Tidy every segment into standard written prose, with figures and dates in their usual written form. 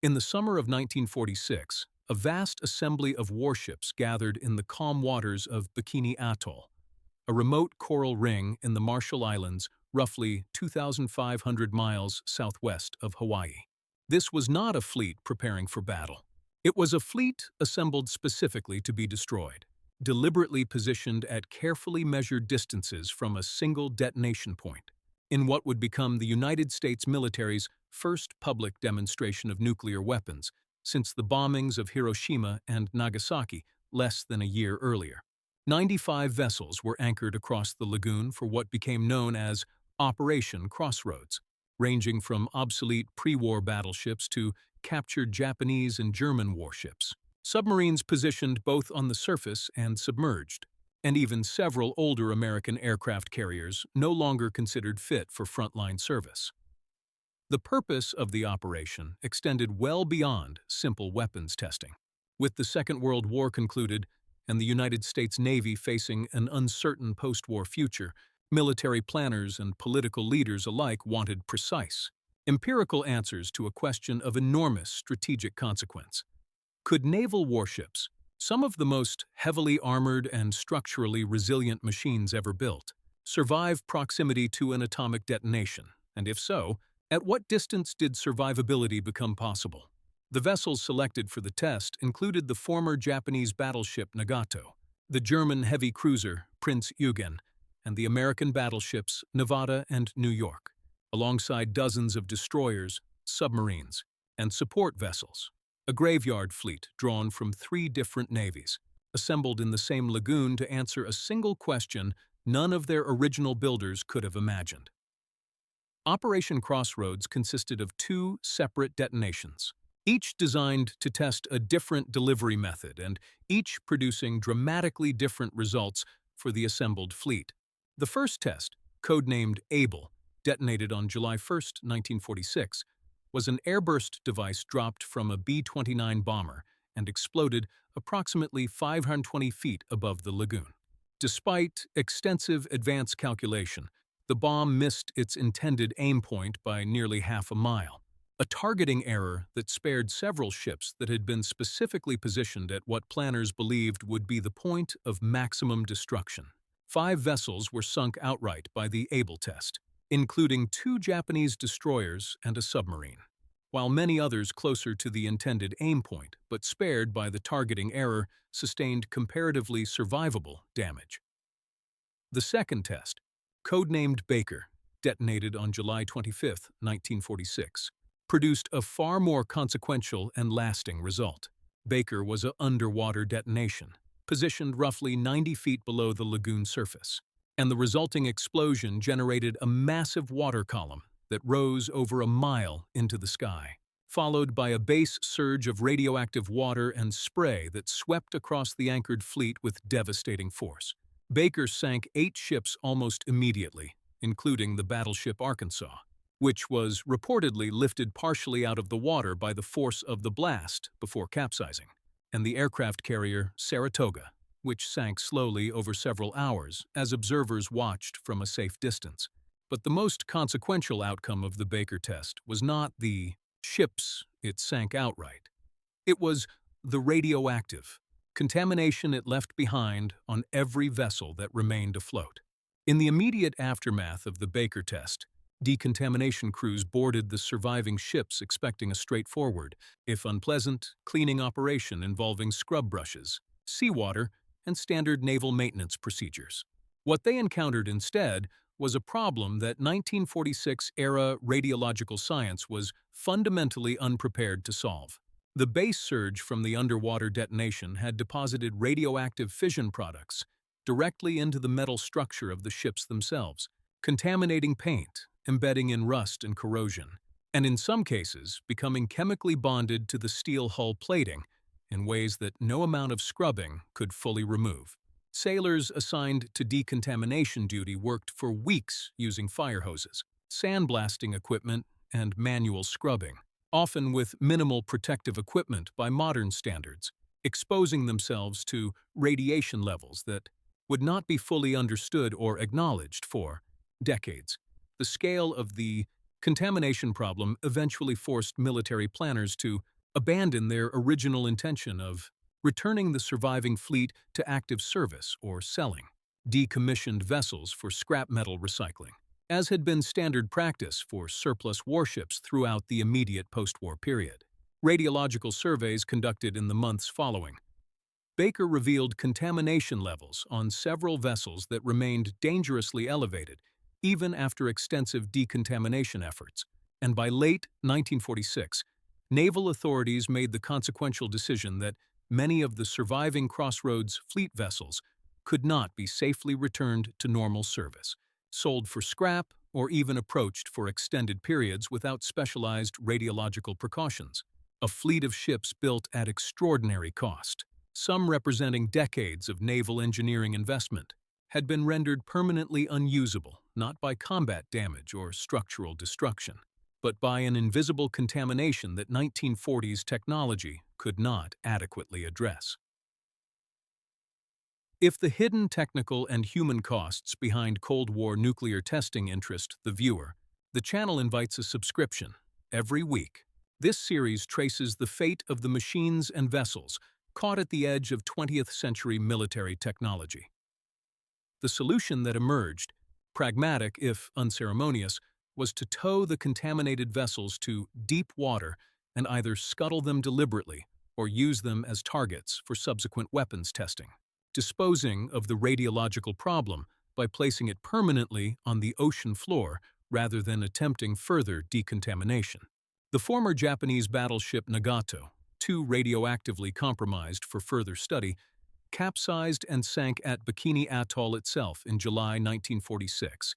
In the summer of 1946, a vast assembly of warships gathered in the calm waters of Bikini Atoll, a remote coral ring in the Marshall Islands, roughly 2,500 miles southwest of Hawaii. This was not a fleet preparing for battle. It was a fleet assembled specifically to be destroyed, deliberately positioned at carefully measured distances from a single detonation point, in what would become the United States military's first public demonstration of nuclear weapons since the bombings of Hiroshima and Nagasaki less than a year earlier. 95 vessels were anchored across the lagoon for what became known as Operation Crossroads, ranging from obsolete pre-war battleships to captured Japanese and German warships, submarines positioned both on the surface and submerged, and even several older American aircraft carriers no longer considered fit for frontline service. The purpose of the operation extended well beyond simple weapons testing. With the Second World War concluded and the United States Navy facing an uncertain post-war future, military planners and political leaders alike wanted precise, empirical answers to a question of enormous strategic consequence. Could naval warships, some of the most heavily armored and structurally resilient machines ever built, survive proximity to an atomic detonation? And if so, at what distance did survivability become possible? The vessels selected for the test included the former Japanese battleship Nagato, the German heavy cruiser Prince Eugen, and the American battleships Nevada and New York, alongside dozens of destroyers, submarines, and support vessels. A graveyard fleet drawn from 3 different navies, assembled in the same lagoon to answer a single question none of their original builders could have imagined. Operation Crossroads consisted of 2 separate detonations, each designed to test a different delivery method and each producing dramatically different results for the assembled fleet. The first test, codenamed Able, detonated on July 1, 1946, was an airburst device dropped from a B-29 bomber and exploded approximately 520 feet above the lagoon. Despite extensive advanced calculation, the bomb missed its intended aim point by nearly half a mile, a targeting error that spared several ships that had been specifically positioned at what planners believed would be the point of maximum destruction. 5 vessels were sunk outright by the Able test, including 2 Japanese destroyers and a submarine, while many others closer to the intended aim point, but spared by the targeting error, sustained comparatively survivable damage. The second test, codenamed Baker, detonated on July 25, 1946, produced a far more consequential and lasting result. Baker was an underwater detonation, positioned roughly 90 feet below the lagoon surface, and the resulting explosion generated a massive water column that rose over a mile into the sky, followed by a base surge of radioactive water and spray that swept across the anchored fleet with devastating force. Baker sank 8 ships almost immediately, including the battleship Arkansas, which was reportedly lifted partially out of the water by the force of the blast before capsizing, and the aircraft carrier Saratoga, which sank slowly over several hours as observers watched from a safe distance. But the most consequential outcome of the Baker test was not the ships it sank outright. It was the radioactive contamination it left behind on every vessel that remained afloat. In the immediate aftermath of the Baker test, decontamination crews boarded the surviving ships expecting a straightforward, if unpleasant, cleaning operation involving scrub brushes, seawater, and standard naval maintenance procedures. What they encountered instead was a problem that 1946-era radiological science was fundamentally unprepared to solve. The base surge from the underwater detonation had deposited radioactive fission products directly into the metal structure of the ships themselves, contaminating paint, embedding in rust and corrosion, and in some cases becoming chemically bonded to the steel hull plating in ways that no amount of scrubbing could fully remove. Sailors assigned to decontamination duty worked for weeks using fire hoses, sandblasting equipment, and manual scrubbing, often with minimal protective equipment by modern standards, exposing themselves to radiation levels that would not be fully understood or acknowledged for decades. The scale of the contamination problem eventually forced military planners to abandon their original intention of returning the surviving fleet to active service or selling decommissioned vessels for scrap metal recycling, as had been standard practice for surplus warships throughout the immediate post-war period. Radiological surveys conducted in the months following Baker revealed contamination levels on several vessels that remained dangerously elevated even after extensive decontamination efforts, and by late 1946, naval authorities made the consequential decision that many of the surviving Crossroads fleet vessels could not be safely returned to normal service, sold for scrap, or even approached for extended periods without specialized radiological precautions. A fleet of ships built at extraordinary cost, some representing decades of naval engineering investment, had been rendered permanently unusable, not by combat damage or structural destruction, but by an invisible contamination that 1940s technology could not adequately address. If the hidden technical and human costs behind Cold War nuclear testing interest the viewer, the channel invites a subscription every week. This series traces the fate of the machines and vessels caught at the edge of 20th century military technology. The solution that emerged, pragmatic if unceremonious, was to tow the contaminated vessels to deep water and either scuttle them deliberately or use them as targets for subsequent weapons testing, disposing of the radiological problem by placing it permanently on the ocean floor rather than attempting further decontamination. The former Japanese battleship Nagato, too radioactively compromised for further study, capsized and sank at Bikini Atoll itself in July 1946,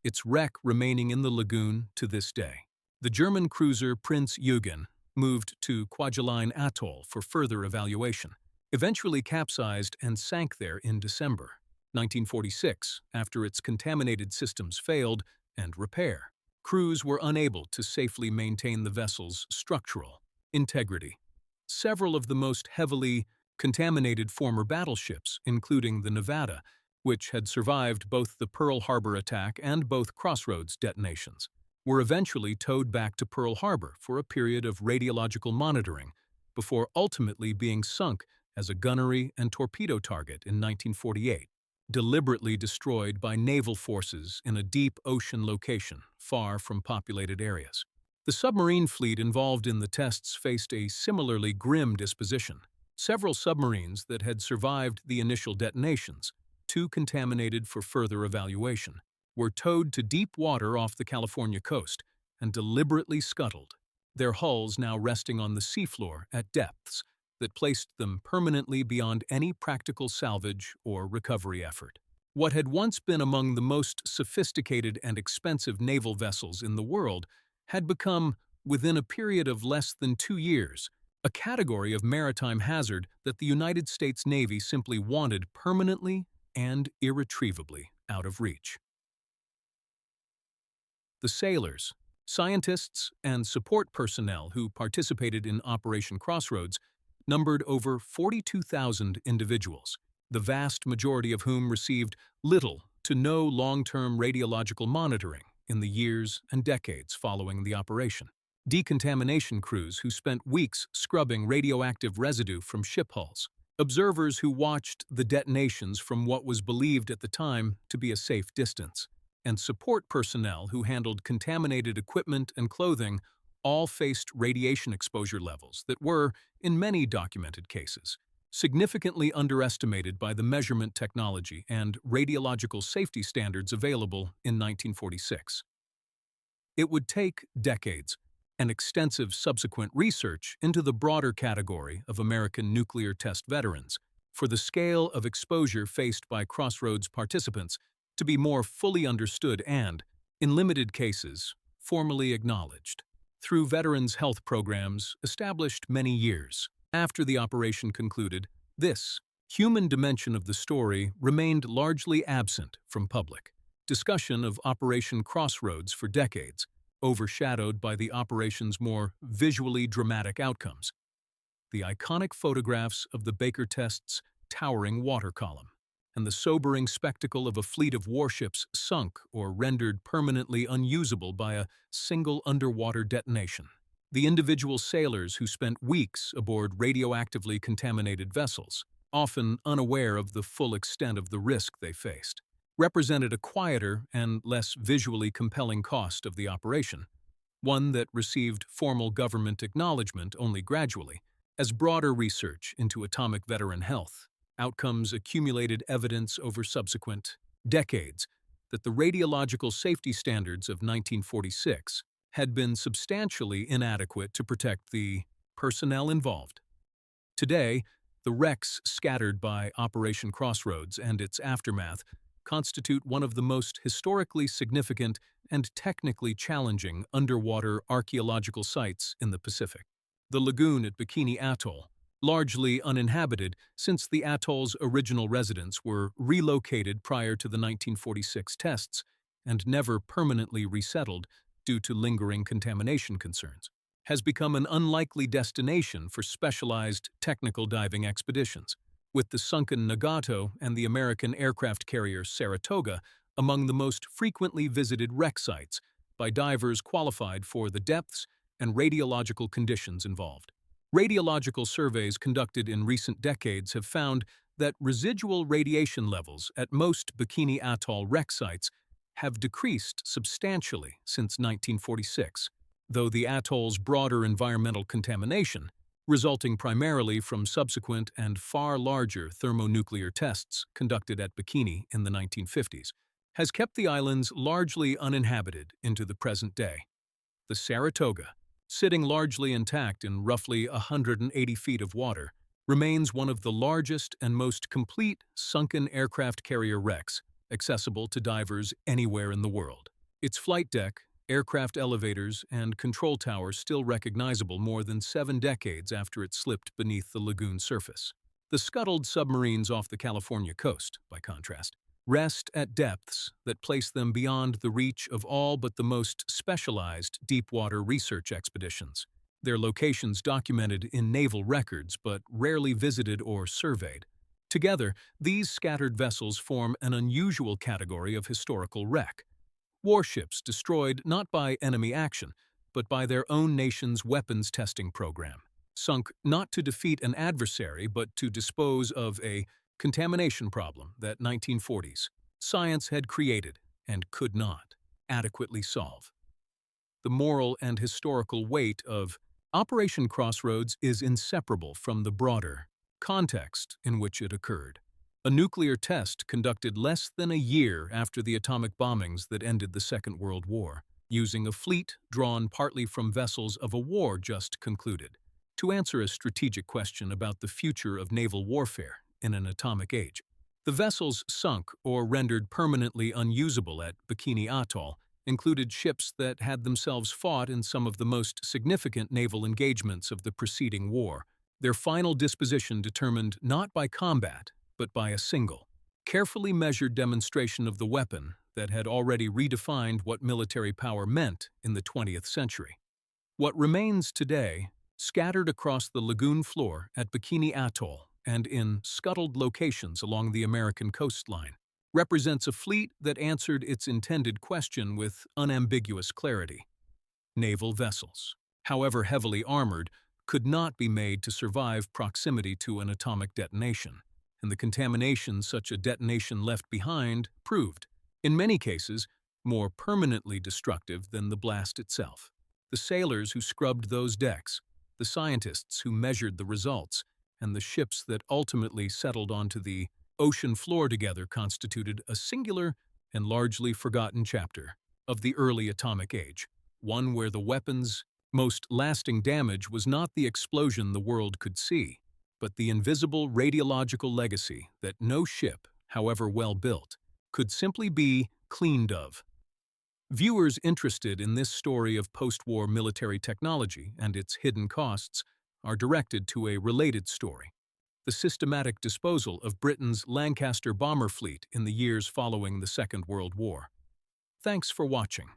its wreck remaining in the lagoon to this day. The German cruiser Prinz Eugen moved to Kwajalein Atoll for further evaluation, eventually capsized and sank there in December 1946 after its contaminated systems failed and repair. Crews were unable to safely maintain the vessel's structural integrity. Several of the most heavily contaminated former battleships, including the Nevada, which had survived both the Pearl Harbor attack and both Crossroads detonations, were eventually towed back to Pearl Harbor for a period of radiological monitoring before ultimately being sunk as a gunnery and torpedo target in 1948, deliberately destroyed by naval forces in a deep ocean location far from populated areas. The submarine fleet involved in the tests faced a similarly grim disposition. Several submarines that had survived the initial detonations, too contaminated for further evaluation, were towed to deep water off the California coast and deliberately scuttled, their hulls now resting on the seafloor at depths that placed them permanently beyond any practical salvage or recovery effort. What had once been among the most sophisticated and expensive naval vessels in the world had become, within a period of less than 2 years, a category of maritime hazard that the United States Navy simply wanted permanently and irretrievably out of reach. The sailors, scientists, and support personnel who participated in Operation Crossroads numbered over 42,000 individuals, the vast majority of whom received little to no long-term radiological monitoring in the years and decades following the operation. Decontamination crews who spent weeks scrubbing radioactive residue from ship hulls, observers who watched the detonations from what was believed at the time to be a safe distance, and support personnel who handled contaminated equipment and clothing all faced radiation exposure levels that were, in many documented cases, significantly underestimated by the measurement technology and radiological safety standards available in 1946. It would take decades and extensive subsequent research into the broader category of American nuclear test veterans for the scale of exposure faced by Crossroads participants to be more fully understood and, in limited cases, formally acknowledged. Through veterans' health programs established many years after the operation concluded, this human dimension of the story remained largely absent from public discussion of Operation Crossroads for decades, overshadowed by the operation's more visually dramatic outcomes. The iconic photographs of the Baker test's towering water column, and the sobering spectacle of a fleet of warships sunk or rendered permanently unusable by a single underwater detonation. The individual sailors who spent weeks aboard radioactively contaminated vessels, often unaware of the full extent of the risk they faced, represented a quieter and less visually compelling cost of the operation, one that received formal government acknowledgement only gradually, as broader research into atomic veteran health outcomes accumulated evidence over subsequent decades that the radiological safety standards of 1946 had been substantially inadequate to protect the personnel involved. Today, the wrecks scattered by Operation Crossroads and its aftermath constitute one of the most historically significant and technically challenging underwater archaeological sites in the Pacific. The lagoon at Bikini Atoll, largely uninhabited since the atoll's original residents were relocated prior to the 1946 tests and never permanently resettled due to lingering contamination concerns, has become an unlikely destination for specialized technical diving expeditions, with the sunken Nagato and the American aircraft carrier Saratoga among the most frequently visited wreck sites by divers qualified for the depths and radiological conditions involved. Radiological surveys conducted in recent decades have found that residual radiation levels at most Bikini Atoll wreck sites have decreased substantially since 1946, though the atoll's broader environmental contamination, resulting primarily from subsequent and far larger thermonuclear tests conducted at Bikini in the 1950s, has kept the islands largely uninhabited into the present day. The Saratoga, sitting largely intact in roughly 180 feet of water, remains one of the largest and most complete sunken aircraft carrier wrecks accessible to divers anywhere in the world. Its flight deck, aircraft elevators, and control tower still recognizable more than 7 decades after it slipped beneath the lagoon surface. The scuttled submarines off the California coast, by contrast, rest at depths that place them beyond the reach of all but the most specialized deep-water research expeditions, their locations documented in naval records but rarely visited or surveyed. Together, these scattered vessels form an unusual category of historical wreck. Warships destroyed not by enemy action, but by their own nation's weapons testing program, sunk not to defeat an adversary but to dispose of a contamination problem that 1940s science had created and could not adequately solve. The moral and historical weight of Operation Crossroads is inseparable from the broader context in which it occurred. A nuclear test conducted less than a year after the atomic bombings that ended the Second World War, using a fleet drawn partly from vessels of a war just concluded, to answer a strategic question about the future of naval warfare in an atomic age. The vessels sunk or rendered permanently unusable at Bikini Atoll included ships that had themselves fought in some of the most significant naval engagements of the preceding war, their final disposition determined not by combat, but by a single, carefully measured demonstration of the weapon that had already redefined what military power meant in the 20th century. What remains today, scattered across the lagoon floor at Bikini Atoll and in scuttled locations along the American coastline, represents a fleet that answered its intended question with unambiguous clarity. Naval vessels, however heavily armored, could not be made to survive proximity to an atomic detonation, and the contamination such a detonation left behind proved, in many cases, more permanently destructive than the blast itself. The sailors who scrubbed those decks, the scientists who measured the results, and the ships that ultimately settled onto the ocean floor together constituted a singular and largely forgotten chapter of the early atomic age, one where the weapon's most lasting damage was not the explosion the world could see, but the invisible radiological legacy that no ship, however well built, could simply be cleaned of. Viewers interested in this story of post-war military technology and its hidden costs are directed to a related story: the systematic disposal of Britain's Lancaster bomber fleet in the years following the Second World War. Thanks for watching.